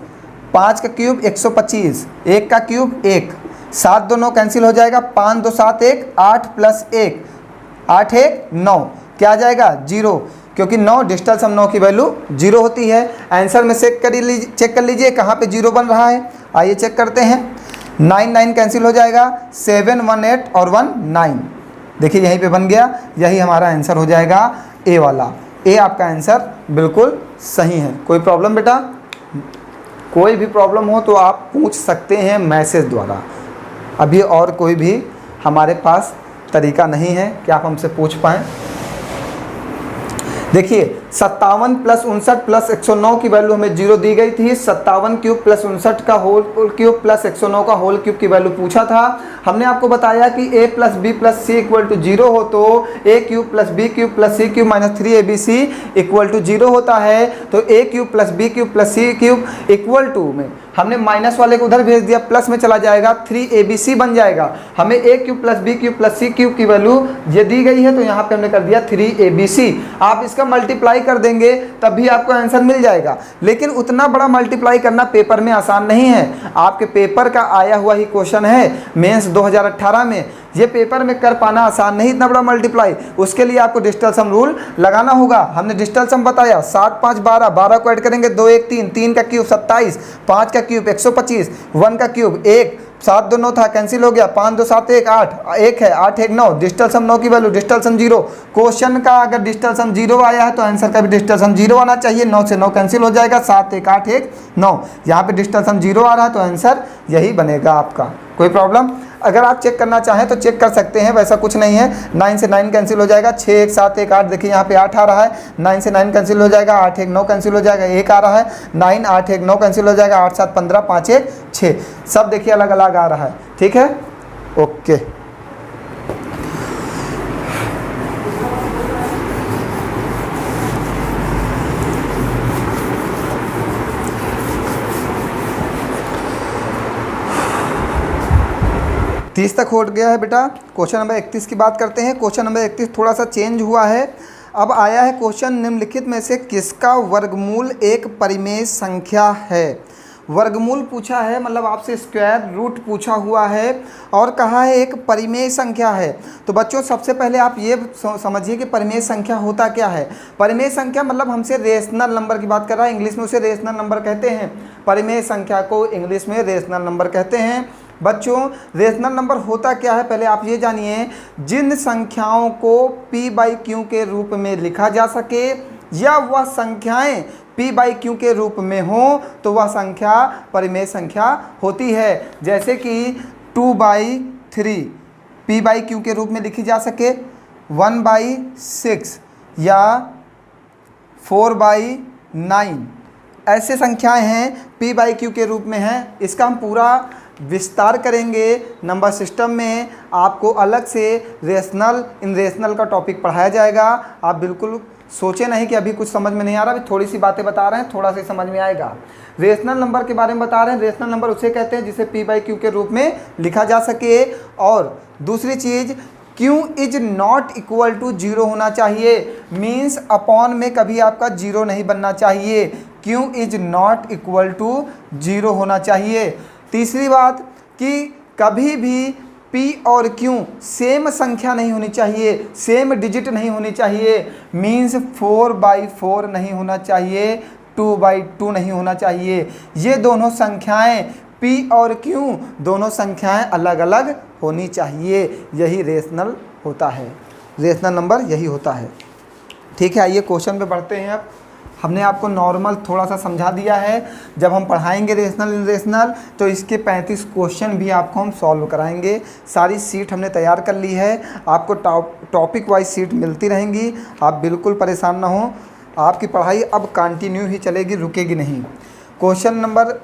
5 का क्यूब 125, 1 का क्यूब 1, 7 2 9 कैंसिल हो जाएगा, 5 2 7 1, 8 प्लस 1 8 1 9, क्या आ जाएगा? 0, क्योंकि 9 डिजिटल सम 9 की वैल्यू 0 होती है। आंसर में चेक कर लीजिए कहाँ पे 0 बन रहा है। आइए चेक करते हैं। 9 9 कैंसिल हो जाएगा, 7 1 8 और 1 9, देखिए यहीं पे बन गया। यही हमारा आंसर हो जाएगा ए वाला। ए आपका आंसर बिल्कुल सही है। कोई प्रॉब्लम बेटा? कोई भी प्रॉब्लम हो तो आप पूछ सकते हैं मैसेज द्वारा। अभी और कोई भी हमारे पास तरीका नहीं है कि आप हमसे पूछ पाएँ। देखिए 57 प्लस 59 प्लस 109 की वैल्यू हमें 0 दी गई थी। 57 क्यूब प्लस 59 का होल क्यूब प्लस 109 का होल क्यूब की वैल्यू पूछा था। हमने आपको बताया कि a plus B plus C equal to 0 हो तो a cube plus B cube plus C cube minus 3abc equal to 0 होता है। तो a cube plus B cube plus C cube equal to में हमने माइनस वाले को उधर भेज दिया, प्लस में चला जाएगा, 3abc बन जाएगा। हमें a cube plus B cube plus C cube की वैल्यू ये दी गई है, तो यहाँ पे हमने कर दिया 3abc। आप इसका मल्टीप्लाई कर देंगे तब भी आपको आंसर मिल जाएगा। लेकिन उतना बड़ा मल्टीप्लाई करना पेपर में आसान नहीं है। आपके पेपर का आया हुआ ही क्वेश्चन है मेंस 2018 में, ये पेपर में कर पाना आसान नहीं इतना बड़ा मल्टीप्लाई। उसके लिए आपको डिजिटल सम रूल लगाना होगा। हमने डिजिटल सम बताया 7 5 12, 12 को ऐड करेंगे 2 1 3, 3 का क्यूब 27, 5 का क्यूब 125, 1 का क्यूब 1, 7 2 9 था कैंसिल हो गया, 5 2 7 1 8, 1 है 8 1 9, डिजिटल सम 9 की वैल्यू डिजिटल सम 0। क्वेश्चन का अगर डिजिटल सम 0 आया है तो आंसर का भी डिजिटल सम 0 आना चाहिए। 9 से 9 कैंसिल हो जाएगा, 7 1 8 1 9, यहाँ पे डिजिटल सम 0 आ रहा है तो आंसर यही बनेगा आपका। कोई प्रॉब्लम? अगर आप चेक करना चाहें तो चेक कर सकते हैं, वैसा कुछ नहीं है। 9 से 9 कैंसिल हो जाएगा, 6 1 7 1 8, देखिए यहाँ पे 8 आ रहा है, 9 से 9 कैंसिल हो जाएगा, 8 1 9 कैंसिल हो जाएगा, 1 आ रहा है, 9 8 1 9 कैंसिल हो जाएगा, 8 7 15, 5 1 6, सब देखिए अलग अलग आ रहा है। ठीक है, ओके। 30 तक हो गया है बेटा। क्वेश्चन नंबर 31 की बात करते हैं। क्वेश्चन नंबर 31 थोड़ा सा चेंज हुआ है। अब आया है क्वेश्चन, निम्नलिखित में से किसका वर्गमूल एक परिमेय संख्या है। वर्गमूल पूछा है, मतलब आपसे स्क्वायर रूट पूछा हुआ है और कहा है एक परिमेय संख्या है। तो बच्चों सबसे पहले आप ये समझिए कि परिमेय संख्या होता क्या है। परिमेय संख्या मतलब हमसे रेशनल नंबर की बात कर रहा है, इंग्लिश में उसे रेशनल नंबर कहते हैं। परिमेय संख्या को इंग्लिश में रेशनल नंबर कहते हैं। बच्चों रेशनल नंबर होता क्या है, पहले आप ये जानिए, जिन संख्याओं को p/q के रूप में लिखा जा सके या वह संख्याएं p/q के रूप में हो तो वह संख्या परिमेय संख्या होती है। जैसे कि 2/3 p/q के रूप में लिखी जा सके, 1/6 या 4/9 ऐसे संख्याएं हैं p/q के रूप में हैं। इसका हम पूरा विस्तार करेंगे नंबर सिस्टम में। आपको अलग से रेशनल इन रेशनल का टॉपिक पढ़ाया जाएगा। आप बिल्कुल सोचे नहीं कि अभी कुछ समझ में नहीं आ रहा, अभी थोड़ी सी बातें बता रहे हैं, थोड़ा सा समझ में आएगा। रेशनल नंबर के बारे में बता रहे हैं। रेशनल नंबर उसे कहते हैं जिसे p/q के रूप में लिखा जा सके। और दूसरी चीज़, q is not equal to 0 होना चाहिए, मीन्स अपॉन में कभी आपका 0 नहीं बनना चाहिए। q is not equal to 0 होना चाहिए। तीसरी बात कि कभी भी p और q सेम संख्या नहीं होनी चाहिए, सेम डिजिट नहीं होनी चाहिए, मीन्स 4/4 नहीं होना चाहिए, 2/2 नहीं होना चाहिए। ये दोनों संख्याएं p और q दोनों संख्याएं अलग अलग होनी चाहिए। यही रेशनल होता है, रेशनल नंबर यही होता है। ठीक है, आइए क्वेश्चन पे बढ़ते हैं। अब हमने आपको नॉर्मल थोड़ा सा समझा दिया है। जब हम पढ़ाएंगे रेशनल तो इसके 35 क्वेश्चन भी आपको हम सॉल्व कराएंगे। सारी सीट हमने तैयार कर ली है, आपको टॉपिक वाइज सीट मिलती रहेंगी। आप बिल्कुल परेशान ना हो, आपकी पढ़ाई अब कंटिन्यू ही चलेगी, रुकेगी नहीं। क्वेश्चन नंबर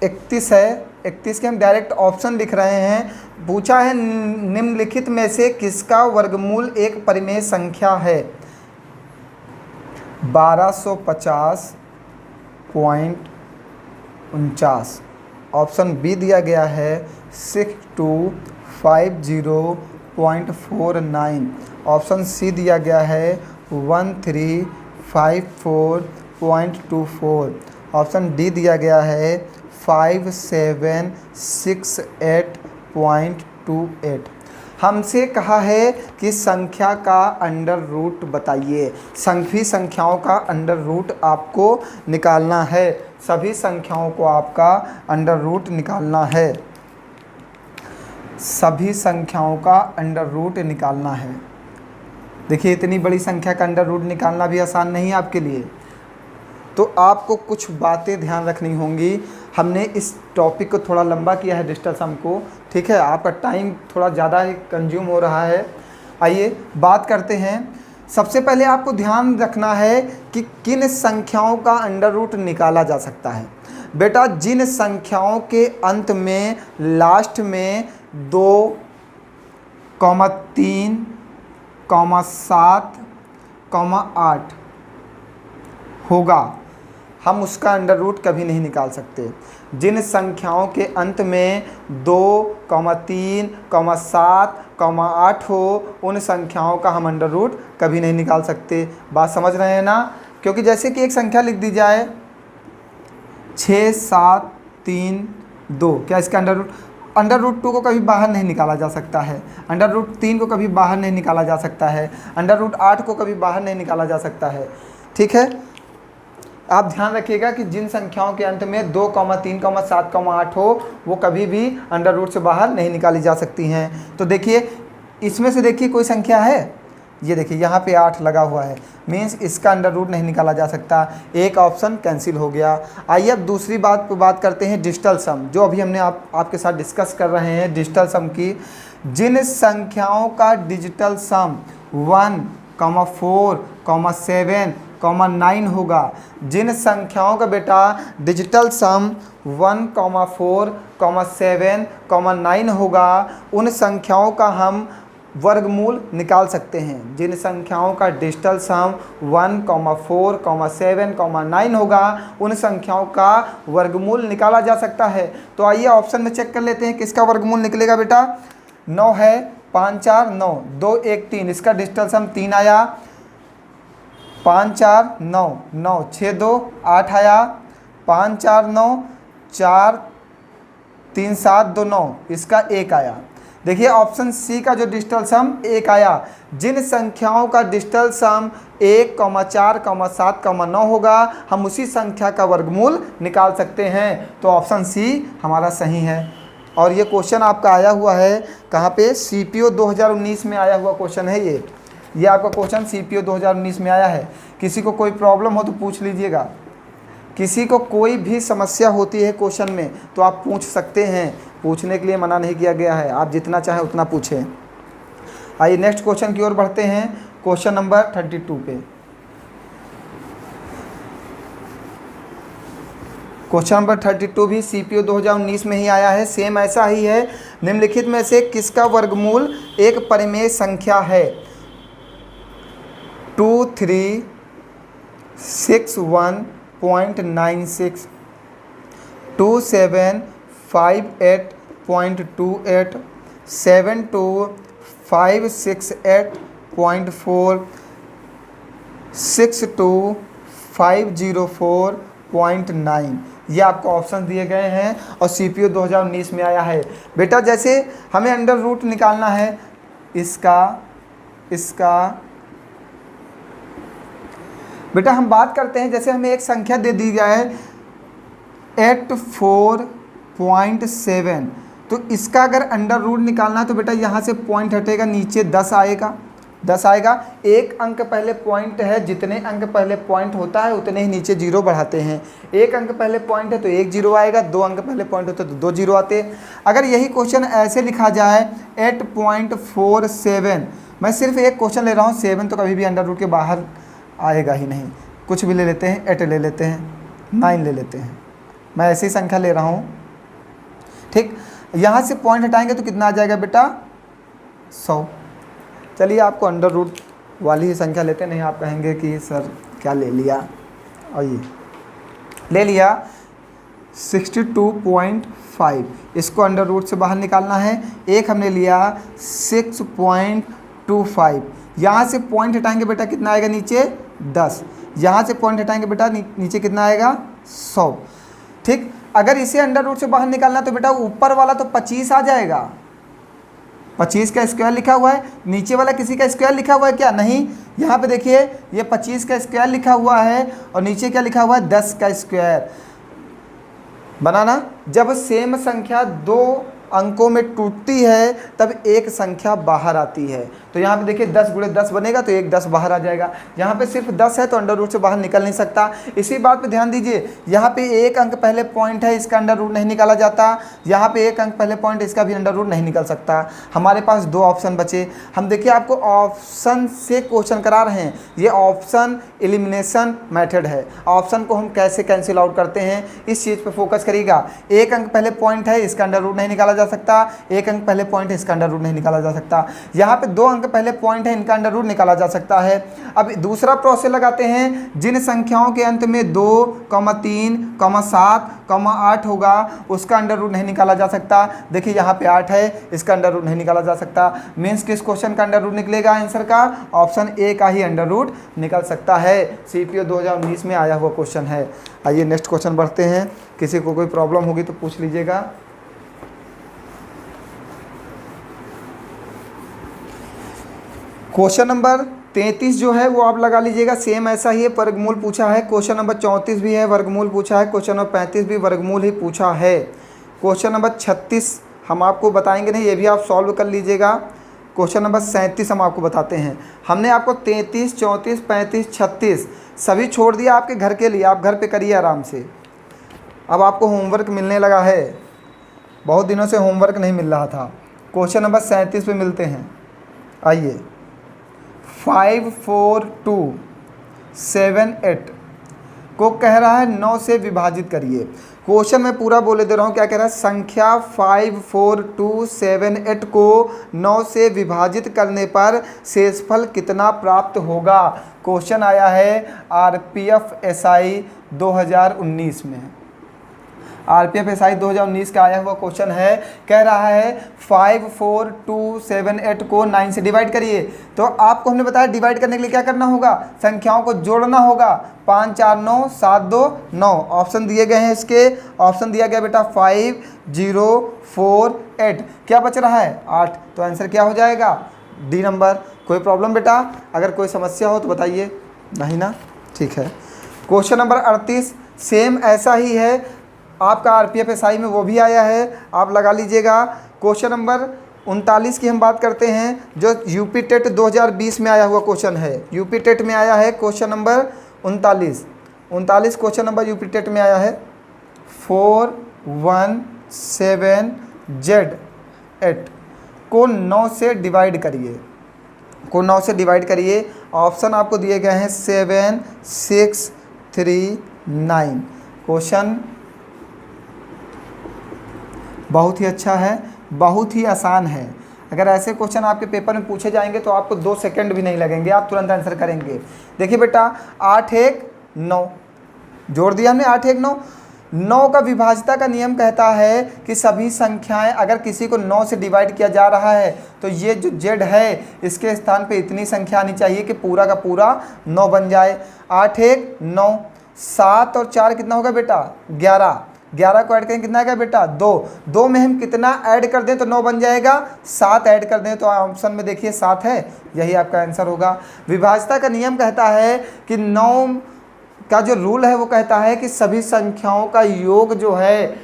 31 है। 31 के हम डायरेक्ट ऑप्शन लिख रहे हैं। पूछा है निम्नलिखित में से किसका वर्गमूल एक परिमेय संख्या है। 1250.49। ऑप्शन बी दिया गया है 6250.49। ऑप्शन सी दिया गया है 1354.24। ऑप्शन डी दिया गया है 5768.28। हमसे कहा है कि संख्या का अंडर रूट बताइए। सभी संख्याओं का अंडर रूट आपको निकालना है, सभी संख्याओं को आपका अंडर रूट निकालना है, सभी संख्याओं का अंडर रूट निकालना है। देखिए इतनी बड़ी संख्या का अंडर रूट निकालना भी आसान नहीं है आपके लिए, तो आपको कुछ बातें ध्यान रखनी होंगी। हमने इस टॉपिक को थोड़ा लंबा किया है, डिजिटल सम को, ठीक है, आपका टाइम थोड़ा ज़्यादा ही कंज्यूम हो रहा है। आइए बात करते हैं। सबसे पहले आपको ध्यान रखना है कि किन संख्याओं का अंडर रूट निकाला जा सकता है। बेटा जिन संख्याओं के अंत में लास्ट में 2, 3, 7, 8 होगा, हम उसका अंडर रूट कभी नहीं निकाल सकते। जिन संख्याओं के अंत में 2, 3, 7, 8 हो, उन संख्याओं का हम अंडर रूट कभी नहीं निकाल सकते। बात समझ रहे हैं ना? क्योंकि जैसे कि एक संख्या लिख दी जाए 6, 7, 3, 2, क्या इसका अंडर रूट 2 को कभी बाहर नहीं निकाला जा सकता है, अंडर रूट 3 को कभी बाहर नहीं निकाला जा सकता है, अंडर रूट 8 को कभी बाहर नहीं निकाला जा सकता है। ठीक है, आप ध्यान रखिएगा कि जिन संख्याओं के अंत में 2, 3, 7, 8 हो, वो कभी भी अंडर रूट से बाहर नहीं निकाली जा सकती हैं। तो देखिए इसमें से देखिए कोई संख्या है, ये देखिए यहाँ पे 8 लगा हुआ है, मीन्स इसका अंडर रूट नहीं निकाला जा सकता। एक ऑप्शन कैंसिल हो गया। आइए अब दूसरी बात पे बात करते हैं, डिजिटल सम, जो अभी हमने आपके साथ डिस्कस कर रहे हैं डिजिटल सम की। जिन संख्याओं का डिजिटल सम 1, 4, 7, 9 होगा, जिन संख्याओं का बेटा डिजिटल सम 1, 4, 7, 9 होगा, उन संख्याओं का हम वर्गमूल निकाल सकते हैं। जिन संख्याओं का डिजिटल सम 1, 4, 7, 9 होगा उन संख्याओं का वर्गमूल निकाला जा सकता है। तो आइए ऑप्शन में चेक कर लेते हैं किसका वर्गमूल निकलेगा बेटा। 9 है, 5 4 9, 2 1 3, इसका डिजिटल सम 3 आया। 5 4 9 9, 6 2 8 आया। 5 4 9 4 3 7 2 9, इसका 1 आया। देखिए ऑप्शन सी का जो डिजिटल सम 1 आया। जिन संख्याओं का डिजिटल सम 1, 4, 7, 9 होगा हम उसी संख्या का वर्गमूल निकाल सकते हैं। तो ऑप्शन सी हमारा सही है। और ये क्वेश्चन आपका आया हुआ है कहाँ पे, CPO 2019 में आया हुआ क्वेश्चन है ये आपका क्वेश्चन CPO 2019 में आया है। किसी को कोई प्रॉब्लम हो तो पूछ लीजिएगा, किसी को कोई भी समस्या होती है क्वेश्चन में तो आप पूछ सकते हैं, पूछने के लिए मना नहीं किया गया है, आप जितना चाहें उतना पूछें। आइए नेक्स्ट क्वेश्चन की ओर बढ़ते हैं, क्वेश्चन नंबर 32 पे। क्वेश्चन नंबर 32 भी CPO 2019 में ही आया है, सेम ऐसा ही है। निम्नलिखित में से किसका वर्गमूल एक परिमेय संख्या है। 2361.96, 2758.28, 72568.4, 62504.9, ये आपको ऑप्शन दिए गए हैं और CPO 2019 में आया है। बेटा जैसे हमें अंडर रूट निकालना है इसका बेटा हम बात करते हैं, जैसे हमें एक संख्या दे दी गया है 84.7, तो इसका अगर अंडर रूट निकालना है तो बेटा यहाँ से पॉइंट हटेगा, नीचे 10 आएगा। एक अंक पहले पॉइंट है, जितने अंक पहले पॉइंट होता है उतने ही नीचे जीरो बढ़ाते हैं। एक अंक पहले पॉइंट है तो 1 जीरो आएगा, 2 अंक पहले पॉइंट होता है तो 2 जीरो आते हैं। अगर यही क्वेश्चन ऐसे लिखा जाए 8.47, मैं सिर्फ एक क्वेश्चन ले रहा हूँ, 7 तो कभी भी अंडर रूट के बाहर आएगा ही नहीं। कुछ भी ले लेते हैं, 8 ले लेते हैं, 9 ले लेते हैं, मैं ऐसी संख्या ले रहा हूँ, ठीक। यहाँ से पॉइंट हटाएंगे तो कितना आ जाएगा बेटा, 100। चलिए आपको अंडर रूट वाली ही संख्या लेते नहीं, आप कहेंगे कि सर क्या ले लिया, और ये ले लिया 62.5, इसको अंडर रूट से बाहर निकालना है। एक हमने लिया 6.25, यहाँ से पॉइंट हटाएंगे बेटा कितना आएगा नीचे 10, यहाँ से पॉइंट हटाएंगे बेटा नीचे कितना आएगा 100, ठीक। अगर इसे अंडर रूट से बाहर निकालना तो बेटा ऊपर वाला तो 25 आ जाएगा, 25 का स्क्वायर लिखा हुआ है, नीचे वाला किसी का स्क्वायर लिखा हुआ है क्या, नहीं। यहाँ पे देखिए ये 25 का स्क्वायर लिखा हुआ है और नीचे क्या लिखा हुआ है 10 का स्क्वायर। बनाना, जब सेम संख्या 2 अंकों में टूटती है तब एक संख्या बाहर आती है। तो यहाँ पे देखिए 10 गुणे 10 बनेगा तो एक 10 बाहर आ जाएगा। यहाँ पे सिर्फ 10 है तो अंडर रूट से बाहर निकल नहीं सकता। इसी बात पे ध्यान दीजिए, यहाँ पे एक अंक पहले पॉइंट है, इसका अंडर रूट नहीं निकाला जाता। यहाँ पे एक अंक पहले पॉइंट, इसका भी अंडर रूट नहीं निकल सकता। हमारे पास 2 ऑप्शन बचे। हम देखिए आपको ऑप्शन से क्वेश्चन करा रहे हैं, ये ऑप्शन एलिमिनेशन मेथड है। ऑप्शन को हम कैसे कैंसिल आउट करते हैं इस चीज़ पर फोकस करिएगा। एक अंक पहले पॉइंट है, इसका अंडर रूट नहीं निकाला जा सकता। एक अंक पहले पॉइंट है, इसका अंडर रूट नहीं निकाला जा सकता। यहाँ पे 2 अंक पहले पॉइंट है, इनका अंडर रूट निकाला जा सकता है। अब दूसरा प्रोसेस लगाते हैं, जिन संख्याओं के अंत में 2, 3, 7, 8 होगा उसका अंडर रूट नहीं निकाला जा सकता। देखिए यहाँ पे 8 है, इसका अंडर रूट नहीं निकाला जा सकता। मीन्स किस क्वेश्चन का अंडर रूट निकलेगा, आंसर का ऑप्शन ए का ही अंडर रूट निकल सकता है। CPO 2019 में आया हुआ क्वेश्चन है। आइए नेक्स्ट क्वेश्चन बढ़ते हैं। किसी को कोई प्रॉब्लम होगी तो पूछ लीजिएगा। क्वेश्चन नंबर 33 जो है वो आप लगा लीजिएगा, सेम ऐसा ही है, वर्गमूल पूछा है। क्वेश्चन नंबर 34 भी है, वर्गमूल पूछा है। क्वेश्चन नंबर 35 भी वर्गमूल ही पूछा है। क्वेश्चन नंबर 36 हम आपको बताएंगे नहीं, ये भी आप सॉल्व कर लीजिएगा। क्वेश्चन नंबर 37 हम आपको बताते हैं। हमने आपको 33, 34, 35, 36 सभी छोड़ दिया आपके घर के लिए, आप घर पे करिए आराम से। अब आपको होमवर्क मिलने लगा है, बहुत दिनों से होमवर्क नहीं मिल रहा था। क्वेश्चन नंबर 37 पे मिलते हैं। आइए 54278 को कह रहा है 9 से विभाजित करिए। क्वेश्चन मैं पूरा बोले दे रहा हूँ, क्या कह रहा है, संख्या 54278 को 9 से विभाजित करने पर शेषफल कितना प्राप्त होगा। क्वेश्चन आया है आरपीएफ एसआई 2019 में। आरपीएफ एसआई 2019 का आया हुआ क्वेश्चन है, कह रहा है 54278 को 9 से डिवाइड करिए। तो आपको हमने बताया डिवाइड करने के लिए क्या करना होगा, संख्याओं को जोड़ना होगा। 5 4 9 7 2 9 ऑप्शन दिए गए हैं इसके। ऑप्शन दिया गया बेटा 5 0 4 8, क्या बच रहा है 8, तो आंसर क्या हो जाएगा डी नंबर। कोई प्रॉब्लम बेटा, अगर कोई समस्या हो तो बताइए, नहीं ना, ठीक है। क्वेश्चन नंबर 38 सेम ऐसा ही है, आपका आरपीएफ एसआई में वो भी आया है, आप लगा लीजिएगा। क्वेश्चन नंबर 39 की हम बात करते हैं, जो यूपी टेट 2020 में आया हुआ क्वेश्चन है। यूपी टेट में आया है question number 39 question number UP TET में आया है 417Z8 को 9 से डिवाइड करिए। ऑप्शन आपको दिए गए हैं 7 6 3 9। क्वेश्चन बहुत ही अच्छा है, बहुत ही आसान है। अगर ऐसे क्वेश्चन आपके पेपर में पूछे जाएंगे तो आपको 2 सेकंड भी नहीं लगेंगे, आप तुरंत आंसर करेंगे। देखिए बेटा 8 1 9 जोड़ दिया हमने, 8 1 9। 9 का विभाज्यता का नियम कहता है कि सभी संख्याएं अगर किसी को 9 से डिवाइड किया जा रहा है तो ये जो z है इसके स्थान पे इतनी संख्या आनी चाहिए कि पूरा का पूरा 9 बन जाए। 8 1 9, 7 और 4 कितना होगा बेटा 11। 11 को ऐड करें कितना आएगा बेटा 2 में हम कितना ऐड कर दें तो 9 बन जाएगा, 7 ऐड कर दें तो ऑप्शन में देखिए 7 है, यही आपका आंसर होगा। विभाज्यता का नियम कहता है कि 9 का जो रूल है वो कहता है कि सभी संख्याओं का योग जो है,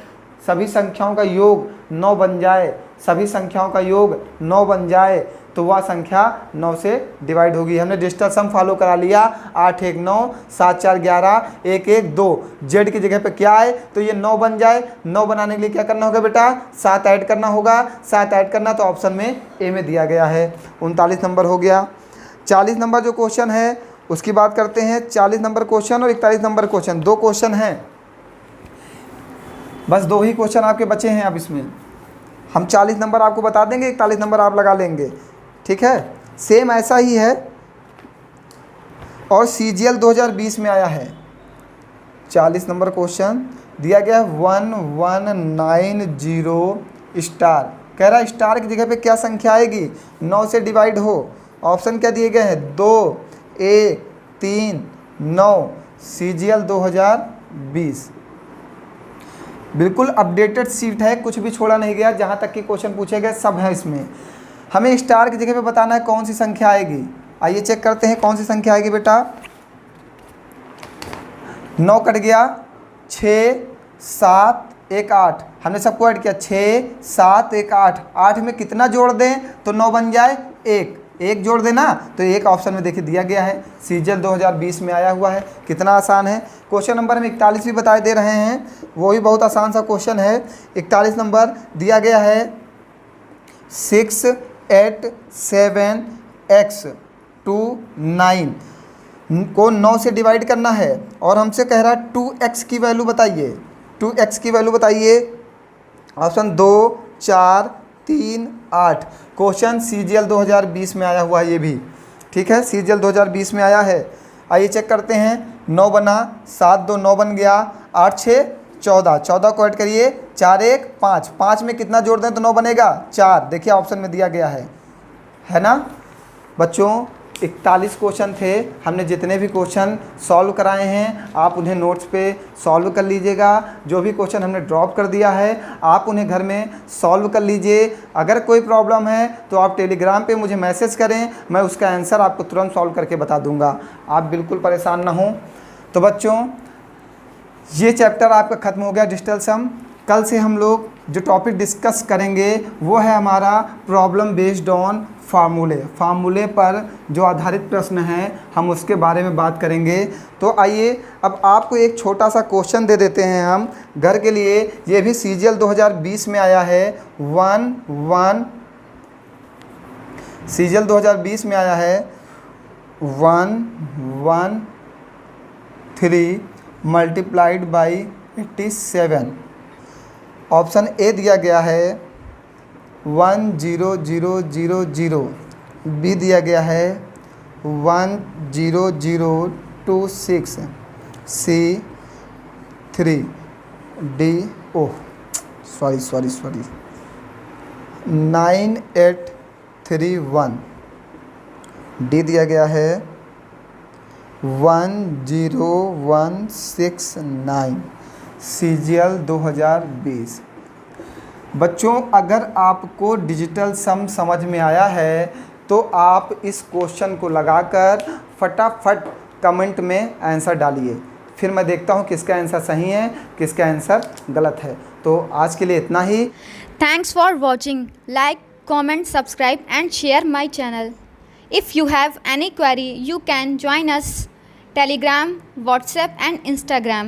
सभी संख्याओं का योग 9 बन जाए, सभी संख्याओं का योग 9 बन जाए तो वह संख्या 9 से डिवाइड होगी। हमने डिजिटल सम फॉलो करा लिया, 8 1 9, 7 4 11, 1 1 2, जेड की जगह पे क्या आए तो ये 9 बन जाए। 9 बनाने के लिए क्या करना होगा बेटा 7 ऐड करना होगा, 7 ऐड करना तो ऑप्शन में ए में दिया गया है। 39 नंबर हो गया। 40 नंबर जो क्वेश्चन है उसकी बात करते हैं। 40 नंबर क्वेश्चन और 41 नंबर क्वेश्चन, 2 क्वेश्चन हैं, बस 2 ही क्वेश्चन आपके बचे हैं। अब इसमें हम 40 नंबर आपको बता देंगे, 41 नंबर आप लगा लेंगे, ठीक है। सेम ऐसा ही है और सीजीएल 2020 में आया है। 40 नंबर क्वेश्चन दिया गया है 1190 स्टार, कह रहा है स्टार की जगह पे क्या संख्या आएगी 9 से डिवाइड हो। ऑप्शन क्या दिए गए हैं 2 1 3 9। सीजीएल 2020 बिल्कुल अपडेटेड सीट है, कुछ भी छोड़ा नहीं गया, जहाँ तक कि क्वेश्चन पूछे गए सब है इसमें। हमें स्टार की जगह पे बताना है कौन सी संख्या आएगी। आइए चेक करते हैं कौन सी संख्या आएगी बेटा। 9 कट गया, 6 7 1 8, हमने सबको ऐड किया 6 7 1 8। 8 में कितना जोड़ दें तो 9 बन जाए 1 जोड़ देना तो 1 ऑप्शन में देखिए दिया गया है, सीजीएल 2020 में आया हुआ है। कितना आसान है। क्वेश्चन नंबर हम 41 भी बता दे रहे हैं, वो भी बहुत आसान सा क्वेश्चन है। 41 नंबर दिया गया है 6 8 7 x 2 9 को 9 से डिवाइड करना है और हमसे कह रहा है 2x की वैल्यू बताइए। 2x की वैल्यू बताइए। ऑप्शन 2 4 3 8। क्वेश्चन सीजीएल 2020 में आया हुआ है ये भी, ठीक है, सीजीएल 2020 में आया है। आइए चेक करते हैं। 9 बना, 7 2 9 बन गया, 8 6 14, 14 को ऐड करिए 4 1 5। 5 में कितना जोड़ दें तो 9 बनेगा 4, देखिए ऑप्शन में दिया गया है ना बच्चों। 41 क्वेश्चन थे, हमने जितने भी क्वेश्चन सॉल्व कराए हैं आप उन्हें नोट्स पे सॉल्व कर लीजिएगा। जो भी क्वेश्चन हमने ड्रॉप कर दिया है आप उन्हें घर में सॉल्व कर लीजिए। अगर कोई प्रॉब्लम है तो आप टेलीग्राम पे मुझे मैसेज करें, मैं उसका आंसर आपको तुरंत सॉल्व करके बता दूंगा, आप बिल्कुल परेशान ना हों। तो बच्चों ये चैप्टर आपका ख़त्म हो गया डिजिटल सम। कल से हम लोग जो टॉपिक डिस्कस करेंगे वो है हमारा प्रॉब्लम बेस्ड ऑन फार्मूले पर जो आधारित प्रश्न हैं हम उसके बारे में बात करेंगे। तो आइए अब आपको एक छोटा सा क्वेश्चन दे देते हैं हम घर के लिए। ये भी सीजीएल 2020 में आया है। सीजीएल 2020 में आया है 113 मल्टीप्लाइड बाई 87। ऑप्शन ए दिया गया है 10000, बी दिया गया है 10026, सी 3, डी ओह सॉरी 9831, डी दिया गया है 10169, CGL 2020। बच्चों, अगर आपको डिजिटल सम समझ में आया है तो आप इस क्वेश्चन को लगाकर फटाफट कमेंट में आंसर डालिए। फिर मैं देखता हूँ किसका आंसर सही है, किसका आंसर गलत है। तो आज के लिए इतना ही। Thanks for watching. Like, comment, subscribe and share my channel. If you have any query, you can join us Telegram, WhatsApp and Instagram.